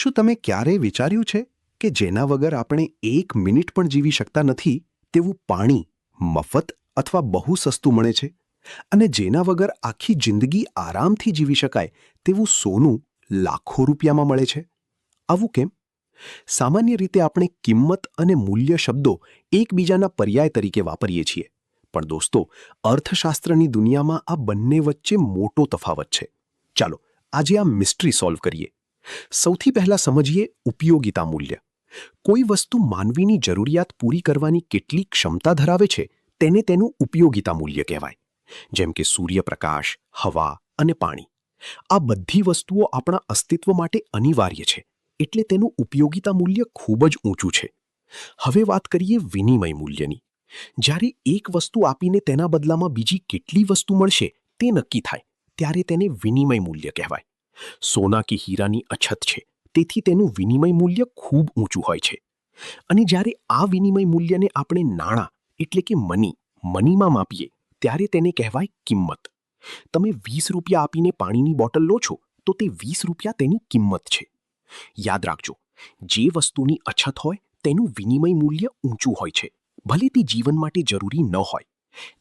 શું તમે ક્યારેય વિચાર્યું છે કે જેના વગર આપણે 1 મિનિટ પણ જીવી શકતા નથી તેવું પાણી મફત અથવા બહુ સસ્તું મળે છે અને જેના વગર આખી જિંદગી આરામથી જીવી શકાય તેવું સોનું લાખો રૂપિયામાં મળે છે? આવું કેમ? સામાન્ય રીતે આપણે કિંમત અને મૂલ્ય શબ્દો એકબીજાના પર્યાય તરીકે વાપરીએ છીએ, પણ દોસ્તો, અર્થશાસ્ત્રની દુનિયામાં આ બંને વચ્ચે મોટો તફાવત છે. ચાલો આજે આ મિસ્ટ્રી સોલ્વ કરીએ. સૌથી પહેલા સમજીએ ઉપયોગિતા મૂલ્ય. કોઈ વસ્તુ માનવીની જરૂરિયાત પૂરી કરવાની કેટલી ક્ષમતા ધરાવે છે તેને તેનું ઉપયોગિતા મૂલ્ય કહેવાય. જેમ કે સૂર્યપ્રકાશ, હવા અને પાણી. આ બધી વસ્તુઓ આપણા અસ્તિત્વ માટે અનિવાર્ય છે, એટલે તેનું ઉપયોગિતા મૂલ્ય ખૂબ જ ઊંચું છે. હવે વાત કરીએ વિનિમય મૂલ્યની. જ્યારે એક વસ્તુ આપીને તેના બદલામાં બીજી કેટલી વસ્તુ મળશે તે નક્કી થાય ત્યારે તેને વિનિમય મૂલ્ય કહેવાય. સોના કે હીરાની અછત છે, તેથી તેનું વિનિમય મૂલ્ય ખૂબ ઊંચું હોય છે. અને જ્યારે આ વિનિમય મૂલ્યને આપણે નાણાં એટલે કે મનીમાં માપીએ ત્યારે તેને કહેવાય કિંમત. તમે 20 રૂપિયા આપીને પાણીની બોટલ લો છો તો તે 20 રૂપિયા તેની કિંમત છે. યાદ રાખજો, જે વસ્તુની અછત હોય તેનું વિનિમય મૂલ્ય ઊંચું હોય છે, ભલે તે જીવન માટે જરૂરી ન હોય.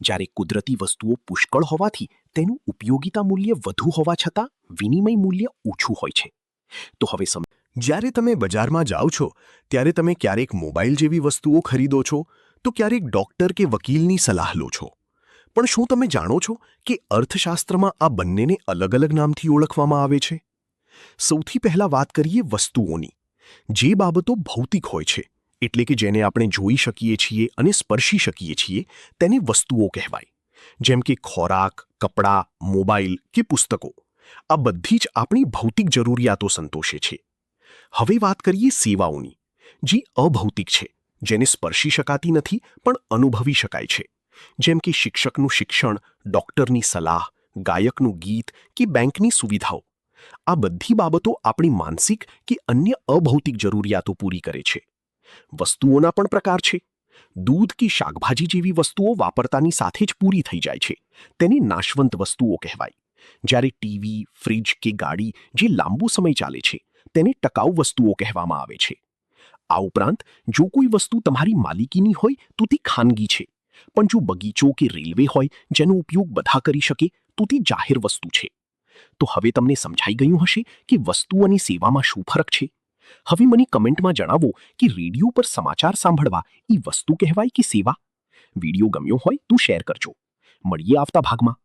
જ્યારે કુદરતી વસ્તુઓ પુષ્કળ હોવાથી તેનું ઉપયોગિતા મૂલ્ય વધુ હોવા છતાં વિનિમય મૂલ્ય ઓછું હોય છે. તો હવે જ્યારે તમે બજારમાં જાઓ છો ત્યારે તમે ક્યારેક મોબાઈલ જેવી વસ્તુઓ ખરીદો છો તો ક્યારેક ડૉક્ટર કે વકીલની સલાહ લો છો. પણ શું તમે જાણો છો કે અર્થશાસ્ત્રમાં આ બંનેને અલગ અલગ નામથી ઓળખવામાં આવે છે? સૌથી પહેલા વાત કરીએ વસ્તુઓની. જે બાબતો ભૌતિક હોય છે, એટલે કે જેને આપણે જોઈ શકીએ છીએ અને સ્પર્શી શકીએ છીએ, તેને વસ્તુઓ કહેવાય. જેમ કે ખોરાક, કપડાં, મોબાઈલ કે પુસ્તકો. આ બધી જ આપણી ભૌતિક જરૂરિયાતો સંતોષે છે. હવે વાત કરીએ સેવાઓની, જે અભૌતિક છે, જેને સ્પર્શી શકાતી નથી પણ અનુભવી શકાય છે. જેમ કે શિક્ષકનું શિક્ષણ, ડૉક્ટરની સલાહ, ગાયકનું ગીત કે બેંકની સુવિધાઓ. આ બધી બાબતો આપણી માનસિક કે અન્ય અભૌતિક જરૂરિયાતો પૂરી કરે છે. વસ્તુઓના પણ પ્રકાર છે. દૂધ કે શાકભાજી જેવી વસ્તુઓ વાપરતાની સાથે જ પૂરી થઈ જાય છે, તેને નાશવંત વસ્તુઓ કહેવાય. જ્યારે ટીવી, ફ્રિજ કે ગાડી જે લાંબો સમય ચાલે છે તેને ટકાઉ વસ્તુઓ કહેવામાં આવે છે. આ ઉપરાંત જો કોઈ વસ્તુ તમારી માલિકીની હોય તો તે ખાનગી છે, પણ જો બગીચો કે રેલવે હોય જેનો ઉપયોગ બધા કરી શકે તો તે જાહેર વસ્તુ છે. તો હવે તમને સમજાઈ ગયું હશે કે વસ્તુ અને સેવામાં શું ફરક છે. હવે મને કમેન્ટમાં જણાવો કે રેડિયો પર સમાચાર સાંભળવા એ વસ્તુ કહેવાય કે સેવા? વિડીયો ગમ્યો હોય તો શેર કરજો. મળીએ આવતા ભાગમાં.